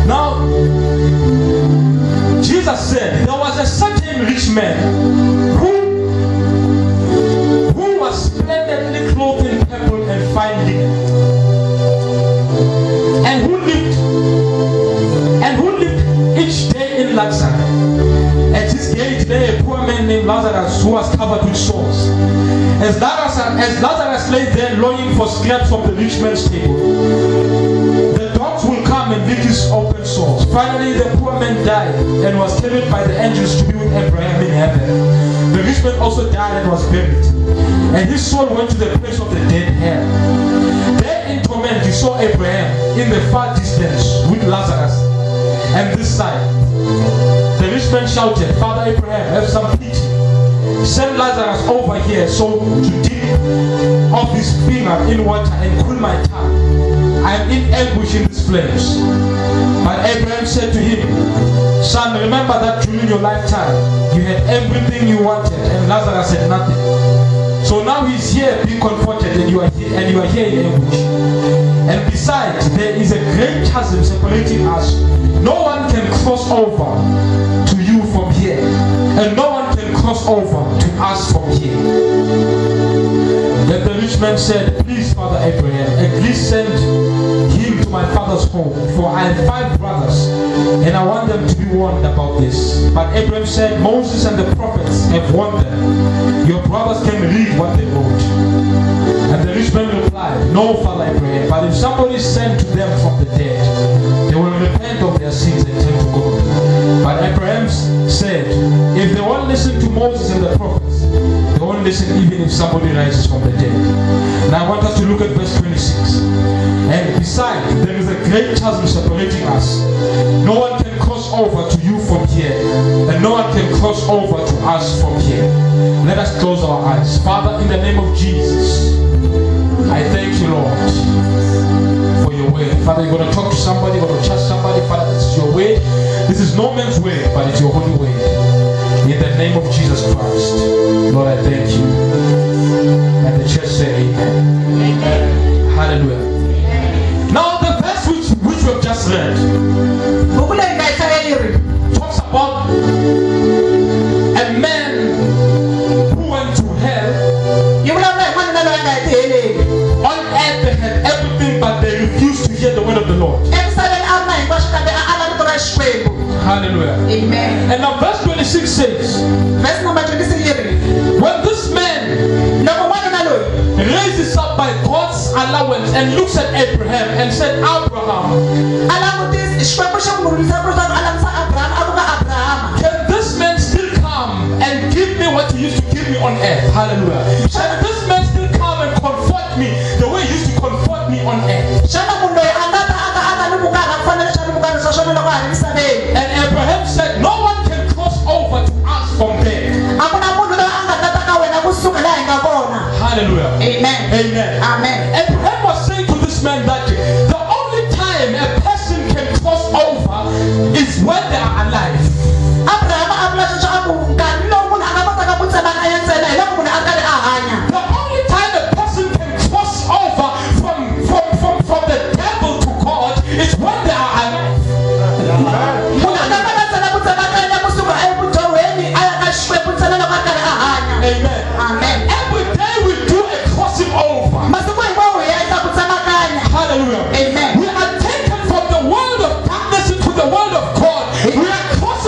Now, Jesus said there was a certain rich man who was splendidly clothed in purple and fine linen, and who lived each day in luxury. At his gate lay a poor man named Lazarus, who was covered with sores. As Lazarus lay there longing for scraps from the rich man's table, the dogs will come and lick his open sores. Finally, the poor man died and was carried by the angels to be with Abraham in heaven. The rich man also died and was buried, and his soul went to the place of the dead hell. There in torment he saw Abraham in the far distance with Lazarus and this side. The rich man shouted, "Father Abraham, have some pity. Send Lazarus over here so to dip off his finger in water and cool my tongue. I am in anguish in these flames." But Abraham said to him, "Son, remember that during your lifetime you had everything you wanted and Lazarus had nothing. So now he's here being comforted and you are here in anguish. And besides, there is a great chasm separating us. No one can cross over to you from here, and no one can cross over to us from here." Then the rich man said, "Please, Father Abraham, at least send him to my father's home, for I have 5 brothers, and I want them to be warned about this." But Abraham said, "Moses and the prophets have warned them. Your brothers can read what they wrote." And the rich man replied, "No, Father Abraham, but if somebody is sent to them from the dead, they will repent of their sins and turn to God." But Abraham said, "If they won't listen to Moses and the prophets, they won't listen even if somebody rises from the dead." Now I want us to look at verse 26. "And besides, there is a great chasm separating us. No one can cross over to you from here, and no one can cross over to us from here." Let us close our eyes. Father, in the name of Jesus, I thank you, Lord, for your word. Father, you're going to talk to somebody, you're going to trust somebody. Father, this is your word. This is no man's word, but it's your holy word. In the name of Jesus Christ, Lord, I thank you. And the church say amen. Amen. Hallelujah. Now the verse which we have just read talks about a man who went to hell. On earth they had everything, but they refused to hear the word of the Lord. Hallelujah. Amen. And now verse 26 says, verse number 26, when this man raises up by God's allowance and looks at Abraham and said, "Abraham, can this man still come and give me what he used to give me on earth?" Hallelujah. Can this man still come and comfort me the way he used to comfort me on earth? And Abraham said, "No one can cross over to us from there." Hallelujah. Amen. Amen. Amen. Abraham was saying to this man that the only time a person can cross over is when they are alive. The only time a person can cross over from the devil to God is when they are alive. Amen. Amen. Every day we do a crossing over. Hallelujah. Amen. We are taken from the world of darkness into the world of God. We are crossing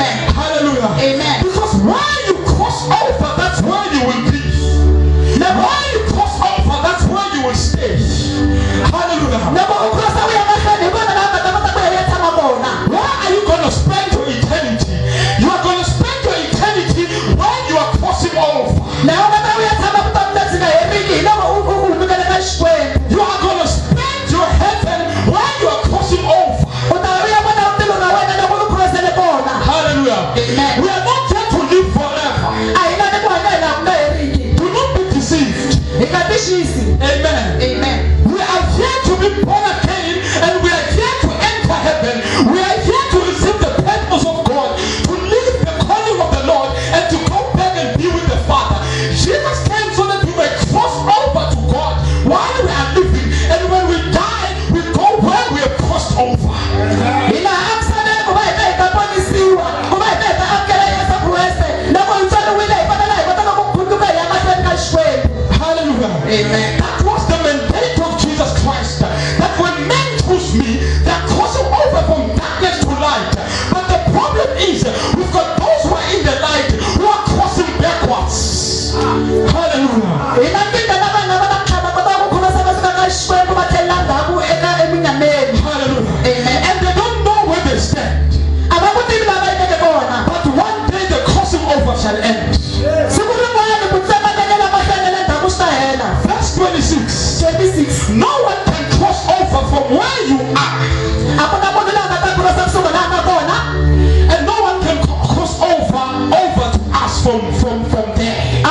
Amen. Hallelujah. Amen. Because where you cross over, that's where you will be. Now where you cross over, that's where you will stay. Hallelujah. Where are you going to spend your eternity? You are going to spend your eternity when you are crossing over. You are going to spend your heaven when you are crossing over. Hallelujah. Amen. We are not here to live forever. Do not be deceived. Amen. Amen. We are here to be born again, and we are here to enter heaven. We are here to receive the purpose of God, to live the calling of the Lord, and to go back and be with the Father. Jesus came so that we may cross over to God while we are living, and when we die, we go where we have crossed over. Hallelujah. Amen. That was the mandate of Jesus Christ. That when men choose me, they are crossing over from darkness to light. But the problem is, we've got those who are in the light who are crossing backwards. Hallelujah. Hallelujah. Amen. And they don't know where they stand. But one day the crossing over shall end. Verse 26. No one can cross over from where you are. And no one can cross over to us from there.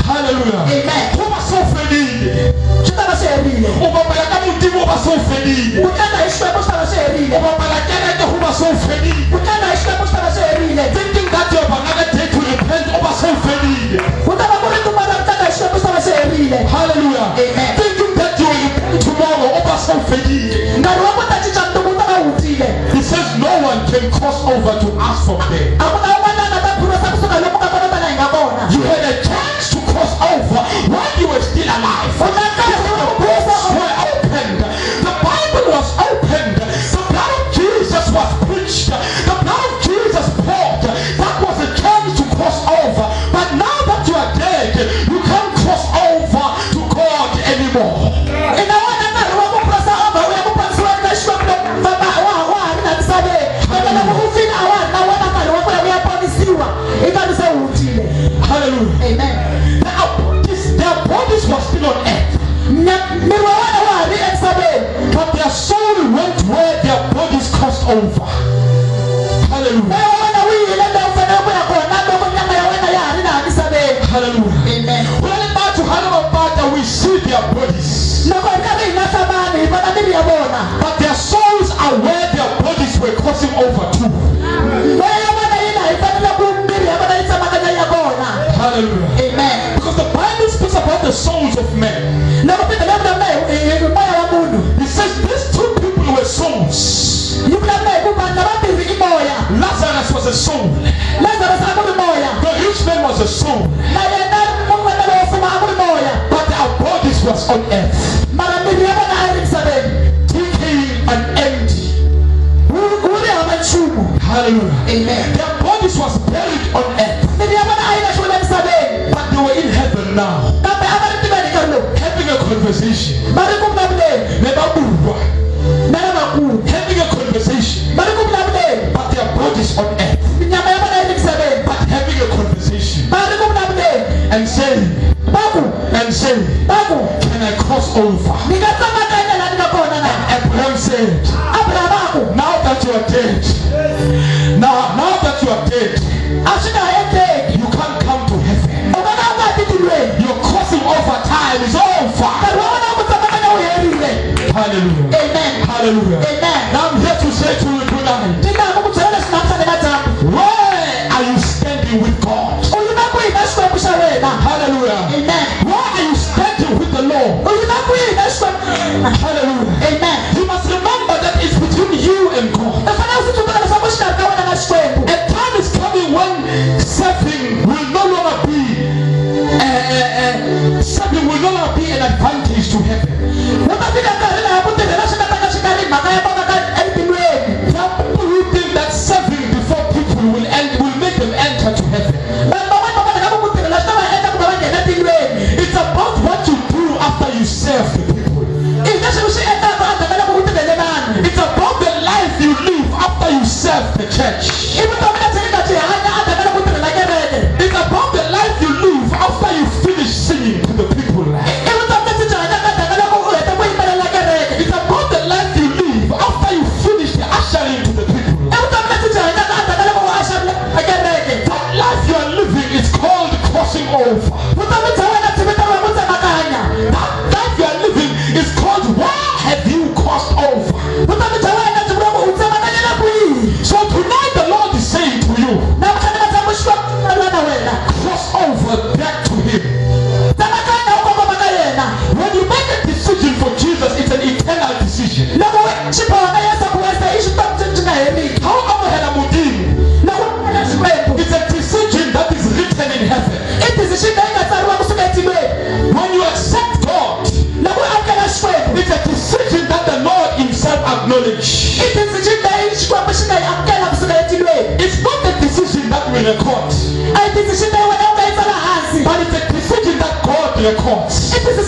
Hallelujah. Amen. Who was so feliz? Who so feliz? Thinking that you have another day to repent, so feliz. Hallelujah. Amen. Thinking that you will repent tomorrow, so feliz. He says no one can cross over to us from there. You had a chance to cross over while you were still alive. The books were opened. The Bible was opened. The blood of Jesus was preached. The blood of Jesus poured. That was a chance to cross over. But now that you are dead, you can't cross over to God anymore. Hallelujah. Amen. Their bodies were still on earth. But their soul went where their bodies crossed over. Hallelujah. Hallelujah. Amen. When about to we see their bodies. But their souls are where their bodies were crossing over to. Hallelujah. Amen. Because the Bible speaks about the souls of men. It says these two people were souls. Lazarus was a soul. The rich man was a soul. But our bodies was on earth. Taking an empty. Hallelujah. Amen. Their bodies was buried on earth. But they were in heaven now. Having a conversation. Having a conversation. But their bodies on earth. But having a conversation. And saying, can I cross over? And Abraham said, now that you are dead, now that you are dead, you can't come to heaven. Your crossing over time is over. Hallelujah. Amen. Hallelujah. Amen. Now I'm here to say to you tonight, where are you standing with God? Hallelujah. Amen. Where are you standing with the Lord? Hallelujah. Amen. You must remember that it's between you and God. A time is coming when serving will no longer be an advantage to heaven. Their records. It is